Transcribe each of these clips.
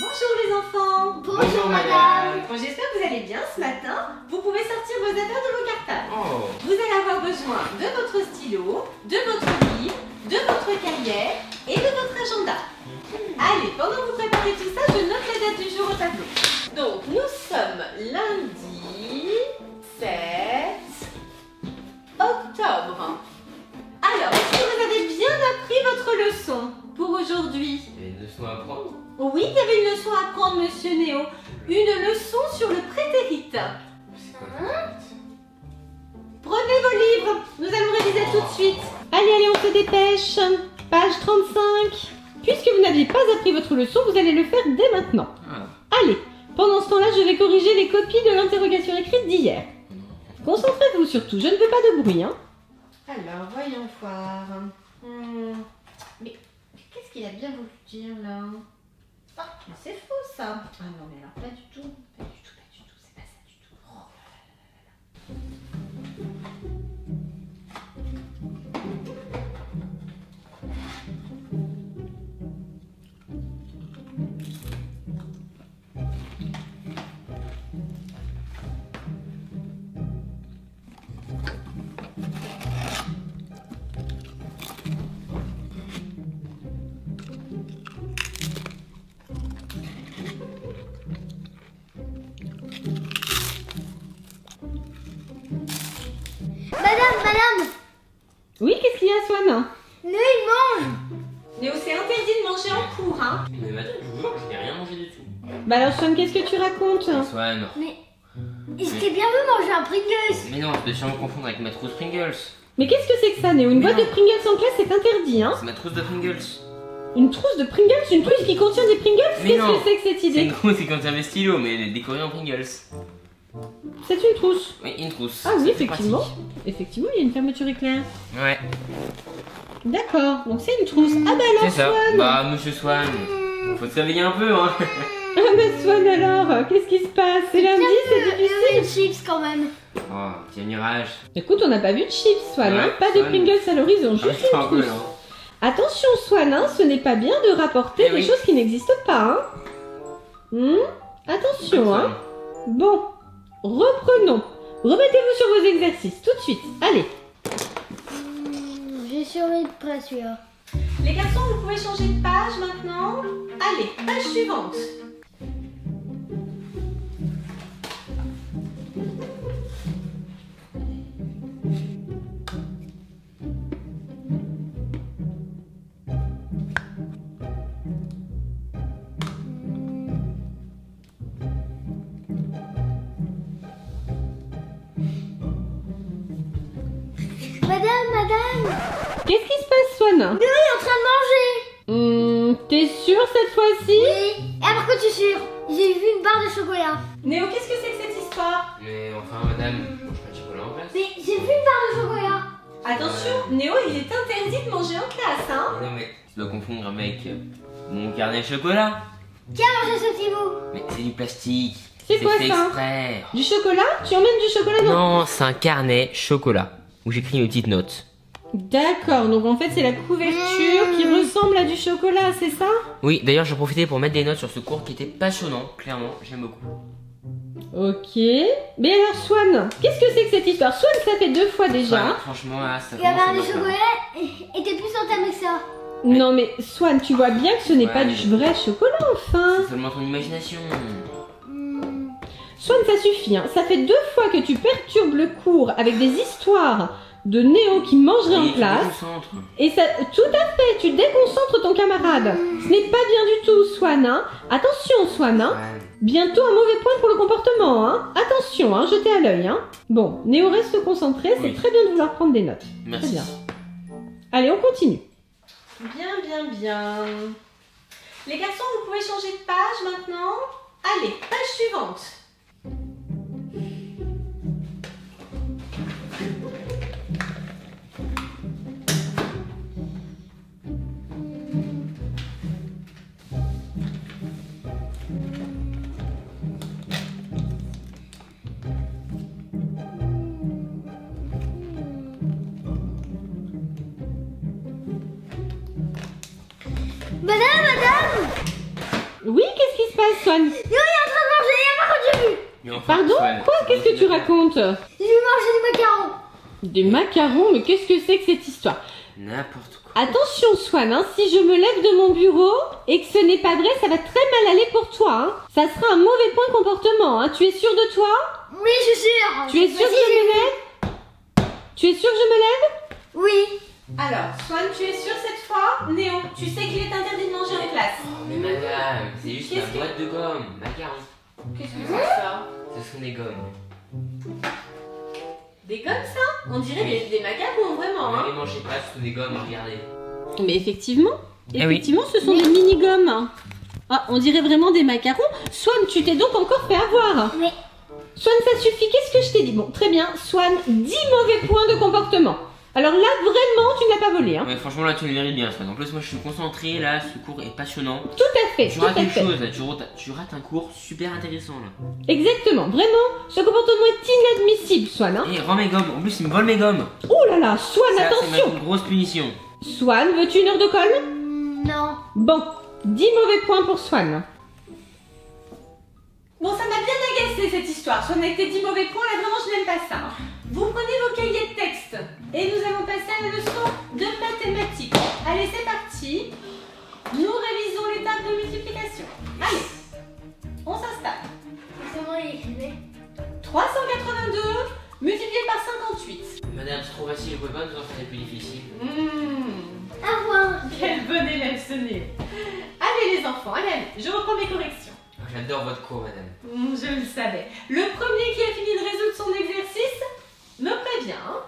Bonjour les enfants. Bonjour madame. Bon, j'espère que vous allez bien ce matin. Vous pouvez sortir vos affaires de vos cartables. Oh. Vous allez avoir besoin de votre stylo, de votre livre, de votre cahier et de votre agenda. Allez, pendant que vous préparez tout ça, je note la date du jour au tableau. Donc, nous sommes lundi 7 octobre. Alors, est-ce que vous avez bien appris votre leçon pour aujourd'hui? Il y a une leçon à apprendre. Oui, il y avait une leçon à apprendre, monsieur Néo. Une leçon sur le prétérit. C'est quoi le prétérit? Prenez vos livres, nous allons réviser tout de suite. Allez, on se dépêche. Page 35. Puisque vous n'aviez pas appris votre leçon, vous allez le faire dès maintenant. Allez, pendant ce temps-là, je vais corriger les copies de l'interrogation écrite d'hier. Concentrez-vous surtout, je ne veux pas de bruit. Alors, voyons voir. Mais qu'est-ce qu'il a bien voulu dire là? Ah, mais c'est faux ça. Ah non, mais alors pas du tout. Pas du tout, pas du tout. C'est pas ça du tout. Oh là là là là. Madame, Oui, qu'est-ce qu'il y a, Swan? Néo il mange. Néo, c'est interdit de manger en cours, hein. Mais madame, je vous jure que je n'ai rien mangé du tout. Bah alors, Swan, qu'est-ce que tu racontes? Swan. Mais il s'était bien vu manger un Pringles. Mais non, je vais sûrement confondre avec ma trousse Pringles. Mais qu'est-ce que c'est que ça, Néo? Une Mais boîte non. de Pringles en classe, c'est interdit, hein. C'est ma trousse de Pringles. Une trousse de Pringles? Une trousse qui contient des Pringles? Mais Qu'est-ce non. que c'est que cette C'est idée? une trousse qui contient mes stylos, mais elle est décorée en Pringles. C'est une trousse. Oui, une trousse. Ah oui, C'est effectivement. pratique. Effectivement, il y a une fermeture éclair. Ouais, D'accord, donc c'est une trousse. Ah bah alors, c'est ça. Swan. Bah, monsieur Swan, faut se réveiller un peu, hein. Ah bah Swan alors, qu'est-ce qui se passe? C'est lundi, c'est difficile. Une chips quand même. Oh, petit mirage. Écoute, on n'a pas vu de chips, Swan, hein. Ouais, Pas de Swan. Pringles à l'horizon, juste Ah, une un peu, trousse. hein. Attention, Swan, hein, ce n'est pas bien de rapporter Eh des oui. choses qui n'existent pas, hein. Attention, hein. Bon, reprenons. Remettez-vous sur vos exercices, tout de suite. Allez. J'ai surveillé de près celui-là. Les garçons, vous pouvez changer de page maintenant. Allez, page suivante. Madame, Qu'est-ce qui se passe, Swan? Néo il est en train de manger. T'es sûr cette fois-ci? Oui. Et par contre, je suis sûre, j'ai vu une barre de chocolat. Néo, qu'est-ce que c'est que cette histoire? Mais enfin, madame, mange pas de chocolat en classe. Mais j'ai vu une barre de chocolat. Attention, Néo, il est interdit de manger en classe, hein. Mais non, mais tu dois confondre avec mon carnet chocolat. Qui a mangé ce petit bout? Mais c'est du plastique. C'est quoi fait ça? exprès. Du chocolat? Tu emmènes du chocolat dans... Non, c'est un carnet chocolat où j'écris mes petites notes. D'accord, donc en fait c'est la couverture qui ressemble à du chocolat, c'est ça? Oui, d'ailleurs, j'ai profité pour mettre des notes sur ce cours qui était passionnant. Clairement, j'aime beaucoup. Ok. Mais alors Swan, qu'est-ce que c'est que cette histoire? Swan, ça fait 2 fois déjà. Enfin, franchement, là, ça Et la commence barre de à me faire. chocolat était plus entamée que ça. Non mais Swan, tu vois bien que ce n'est Ouais, pas mais- du vrai chocolat enfin. C'est seulement ton imagination. Swan, ça suffit, hein. Ça fait 2 fois que tu perturbes le cours avec des histoires de Néo qui mangerait en Oui, tu te classe. concentres. Et ça, tout à fait, tu déconcentres ton camarade. Ce n'est pas bien du tout, Swan, hein. Attention, Swan, hein. Ouais. Bientôt un mauvais point pour le comportement, hein. Attention, hein, jetez à l'œil, hein. Bon, Néo reste concentré, c'est Oui. très bien de vouloir prendre des notes. Merci. Très bien. Allez, on continue. Bien. Les garçons, vous pouvez changer de page maintenant. Allez, page suivante. Oui, qu'est-ce qui se passe, Swan? Néo, il est en train de manger, il y a pas quand j'ai vu. Mais enfin, Pardon? Swan, Quoi? Qu'est-ce que tu racontes? J'ai vu manger des macarons. Des macarons? Mais qu'est-ce que c'est que cette histoire? N'importe quoi. Attention, Swan, hein, si je me lève de mon bureau et que ce n'est pas vrai, ça va très mal aller pour toi. Hein. Ça sera un mauvais point de comportement. Hein. Tu es sûr de toi? Oui, je suis sûre. Tu es sûr que je me lève? Tu es sûr que je me lève? Oui. Alors, Swan, tu es sûr cette fois? Néo, tu sais qu'il est interdit de manger en classe. Oh, mais madame, c'est juste Qu'est-ce ma que- boîte de gomme. Macaron. Qu'est-ce que c'est ça? Ce sont des gommes. Des gommes, ça? On dirait des macarons, vraiment. Ne Hein. les mangez pas, ce sont des gommes, regardez. Mais effectivement, Eh oui. ce sont des mini-gommes. Ah, on dirait vraiment des macarons. Swan, tu t'es donc encore fait avoir. Mais Swan, ça suffit. Qu'est-ce que je t'ai dit? Bon, très bien. Swan, 10 mauvais points de comportement. Alors là, vraiment, tu ne l'as pas volé. Hein. Ouais, franchement, là, tu le mérites bien, Swan. En plus, moi, je suis concentré, là, ce cours est passionnant. Tout à fait. Tu tout rates à une fait. chose, là, tu rates un cours super intéressant, là. Exactement. Vraiment, ce comportement est inadmissible, Swan. Hein. Et rends mes gommes. En plus, il me vole mes gommes. Oh là là, Swan, Ça, c'est attention. une grosse punition. Swan, veux-tu une heure de colle? non. Bon, 10 mauvais points pour Swan. Bon, ça m'a bien agacé cette histoire. Swan, avec tes 10 mauvais points, là, vraiment, je n'aime pas ça. Hein. Vous prenez vos cahiers de texte et nous allons passer à la leçon de mathématiques. Allez, c'est parti. Nous révisons les tables de multiplication. Allez, on s'installe. Comment il écrivait? 382 multiplié par 58. Madame, c'est trop facile, vous pouvez pas nous en faire des plus difficiles. À voir. Quel bon élève ce n'est. Allez les enfants, allez, je reprends mes corrections. J'adore votre cours, madame. Je le savais. Le premier qui a fini de résoudre son exercice me prévient. Hein.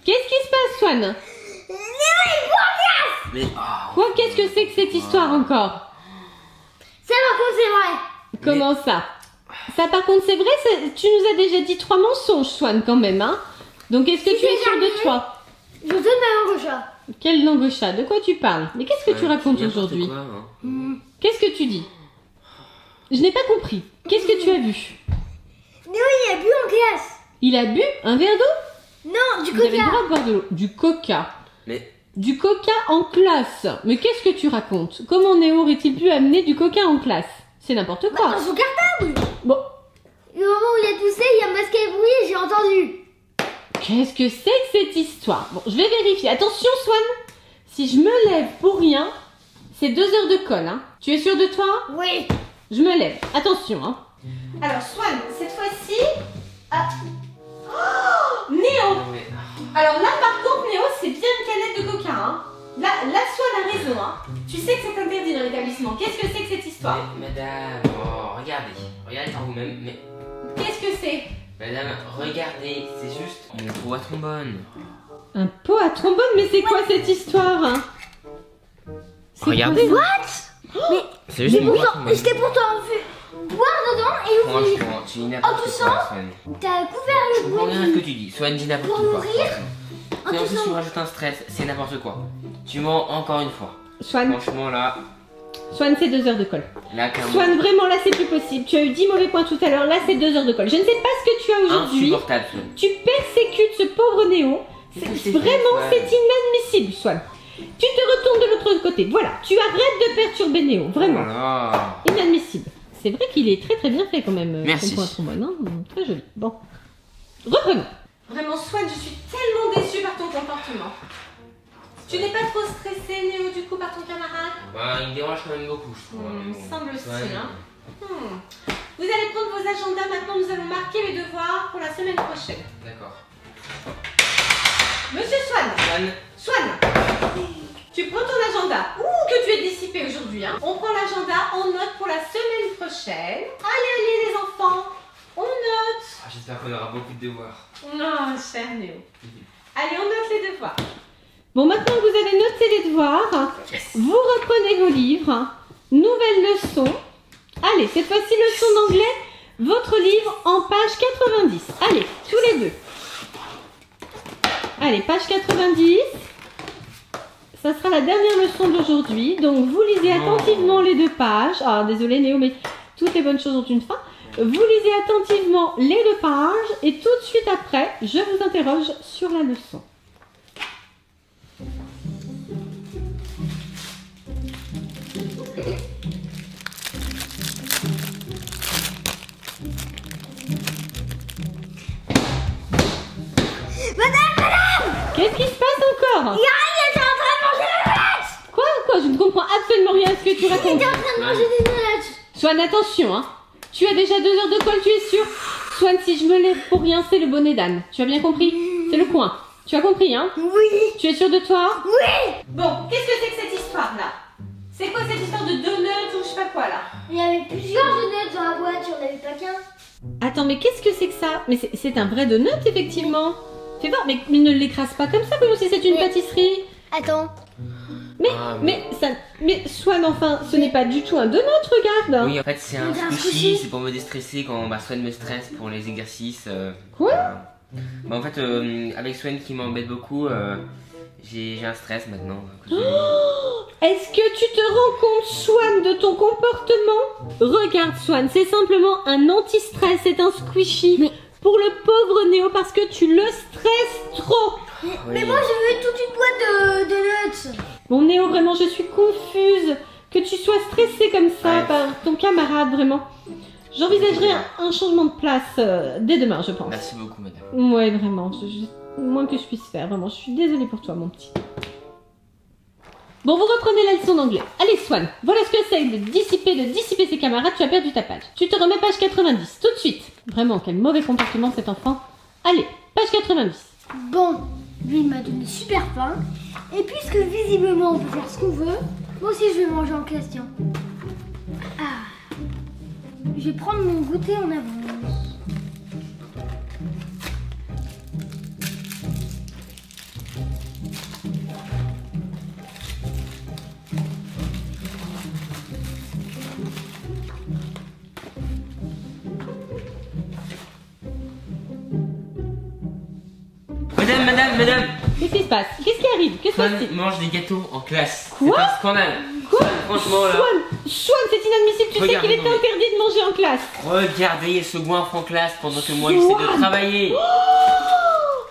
Qu'est-ce qui se passe, Swan? Mais, oh, Quoi? Qu'est-ce que c'est que cette histoire encore? Ça, par contre, c'est vrai. Comment ça? Ça, par contre, c'est vrai, tu nous as déjà dit 3 mensonges, Swan, quand même, hein? Donc, est-ce que Si tu es c'est sûr de jamais. toi? Je donne ma langue au chat. Quelle langue au chat? De quoi tu parles? Mais qu'est-ce que tu racontes n'importe aujourd'hui? quoi, hein. Qu'est-ce que tu dis? Je n'ai pas compris. Qu'est-ce que tu as vu? Néo, il a bu en classe. Il a bu un verre d'eau? Non, du Vous avez le coca. droit de boire de l'eau. Du coca. Mais, Du coca en classe. Mais qu'est-ce que tu racontes? Comment Néo aurait-il pu amener du coca en classe? C'est n'importe quoi. Dans son cartable. Bon, Le moment où il a toussé, il a masqué le bruit et j'ai entendu. qu'est-ce que c'est que cette histoire? Bon, je vais vérifier. Attention, Swan. Si je me lève pour rien, c'est 2 heures de colle. Hein. Tu es sûr de toi? Oui. Je me lève. Attention. Hein. Alors, Swan, cette fois-ci... Ah. Oh, Néo. non, mais, Alors là, par contre, Néo, c'est bien une canette de coca. Hein. Là, Swan a raison. Hein. Tu sais que c'est interdit dans l'établissement. Qu'est-ce que c'est que cette histoire? mais, madame, oh, regardez par vous-même, mais, Qu'est-ce que c'est? madame, regardez, c'est juste mon pot à trombone. Un pot à trombone? Mais c'est quoi cette histoire? Hein? C'est Regardez. quoi, Mais C'est juste mon pot à pourtant, trombone. je t'ai pourtant vu boire dedans et ouvrir. Franchement, tu dis n'importe En quoi, toussant, Swan. t'as couvert Je le comprends rien à ce bruit. que tu dis. Swan dit n'importe Pour quoi. nourrir. Et en plus, toussant. tu rajoutes un stress, c'est n'importe quoi. Tu mens encore une fois. Swan, Franchement, là, Swan, c'est 2 heures de colle. clairement, Swan, vraiment, là, c'est plus possible. Tu as eu 10 mauvais points tout à l'heure. Là, c'est 2 heures de colle. Je ne sais pas ce que tu as aujourd'hui. insupportable, Swan. Tu persécutes ce pauvre Néo. Qu'est-ce que c'est Vraiment, Swan c'est inadmissible, Swan. Tu te retournes de l'autre côté. Voilà, tu arrêtes de perturber Néo. Vraiment. Voilà. Inadmissible. C'est vrai qu'il est très très bien fait quand même. Merci. Ton point à trombone, hein. Très joli. Bon. Reprenons. Vraiment, Swan, je suis tellement déçue par ton comportement. Tu n'es pas trop stressé, Néo, du coup, par ton camarade? Bah, il me dérange quand même beaucoup, je trouve. Hmm, mais bon. semble-t-il, Swan, hein. Vous allez prendre vos agendas maintenant. Nous allons marquer les devoirs pour la semaine prochaine. D'accord. Monsieur Swan, Swan, tu prends ton agenda. Ouh, que tu es dissipé aujourd'hui, hein. On prend l'agenda, on note pour la semaine prochaine. Allez, les enfants, on note. ah, j'espère qu'on aura beaucoup de devoirs. Non, cher Néo. Allez, on note les devoirs. Bon, maintenant que vous avez noté les devoirs, Yes. vous reprenez vos livres. Nouvelle leçon. Allez, cette fois-ci, leçon d'anglais. Votre livre en page 90. Allez, tous les deux. Allez, page 90. ça sera la dernière leçon d'aujourd'hui. Donc vous lisez attentivement les 2 pages. Ah, désolé Néo, mais toutes les bonnes choses ont une fin. Vous lisez attentivement les 2 pages et tout de suite après, je vous interroge sur la leçon. Qu'est-ce qui se passe encore? Yann, j'étais en train de manger des nuggets. Quoi? Je ne comprends absolument rien à ce que tu racontes. J'étais en train de manger des nuggets. Swan, attention, hein. Tu as déjà 2 heures de colle, tu es sûr? Swan, si je me lève pour rien, c'est le bonnet d'âne. Tu as bien compris? C'est le coin. Tu as compris, hein? Oui. Tu es sûr de toi? Oui. Bon, qu'est-ce que c'est que cette histoire-là? C'est quoi cette histoire de donuts ou je sais pas quoi, là? Il y avait plusieurs donuts dans la boîte, il n'y en avait pas qu'un. Attends, mais qu'est-ce que c'est que ça? Mais c'est un vrai donut, effectivement. Fais voir, mais ne l'écrase pas comme ça, comme si c'est une pâtisserie. Attends. Mais Swan, enfin, ce n'est pas du tout un donut, regarde. Oui, en fait, c'est un squishy, c'est pour me déstresser quand Swan me stresse pour les exercices. Quoi? En fait, avec Swan qui m'embête beaucoup, j'ai un stress maintenant. Est-ce que tu te rends compte, Swan, de ton comportement? Regarde, Swan, c'est simplement un anti-stress, c'est un squishy. Pour le pauvre Néo, parce que tu le stresses trop. Mais moi, je veux toute une boîte de nuts. Bon, Néo, vraiment, je suis confuse que tu sois stressé comme ça par ton camarade, vraiment. J'envisagerais un changement de place dès demain, je pense. Merci beaucoup, madame. Ouais, vraiment, moins que je puisse faire, vraiment. Je suis désolée pour toi, mon petit. Bon, vous reprenez la leçon d'anglais. Allez, Swan, voilà ce que c'est de dissiper ses camarades. Tu as perdu ta page. Tu te remets page 90, tout de suite. Vraiment, quel mauvais comportement cet enfant. Allez, page 90. Bon, lui il m'a donné super faim. Et puisque visiblement on peut faire ce qu'on veut, moi aussi je vais manger en classe, tiens. Ah. Je vais prendre mon goûter en avance. Madame. Qu'est-ce qui se passe? Qu'est-ce qui arrive? Qu'est-ce Swan qui se passe? mange des gâteaux en classe. Quoi? C'est un scandale. Quoi? Franchement, là. Swan, c'est inadmissible. Tu sais Regarde, qu'il est non, mais- interdit de manger en classe. Regardez ce goinfre en classe pendant que moi j'essaie de travailler.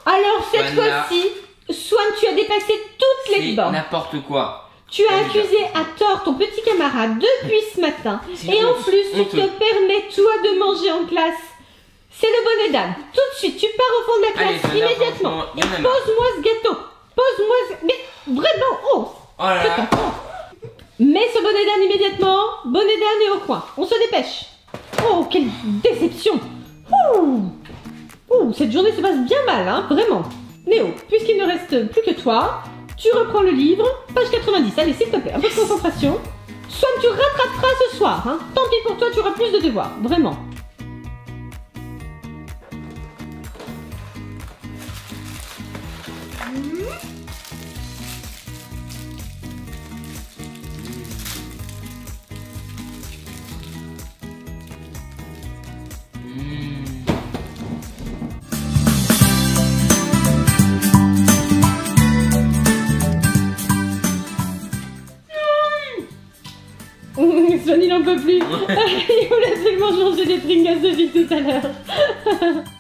Alors, cette Voilà. fois-ci, Swan, tu as dépassé toutes les C'est bornes. n'importe quoi. Tu as accusé à tort ton petit camarade depuis ce matin. C'est Et en honte- plus, tu te honteux. permets, toi, de manger en classe. C'est le bonnet d'âne. Tout de suite, tu pars au fond de la Allez, classe Sonia, immédiatement. franchement, Et y en a marre. pose-moi ce gâteau. Pose-moi ce... Mais vraiment, oh, Oh là là. mets ce bonnet d'âne immédiatement. Bonnet d'âne est au coin. On se dépêche. Oh, quelle déception. Ouh, cette journée se passe bien mal, hein, vraiment. Néo, puisqu'il ne reste plus que toi, tu reprends le livre, page 90. Allez, s'il te plaît, un peu de concentration. Swan, tu rattraperas ce soir, hein. Tant pis pour toi, tu auras plus de devoirs, vraiment. Swan, il en peut plus. Il voulait absolument changer des Pringles de vie tout à l'heure.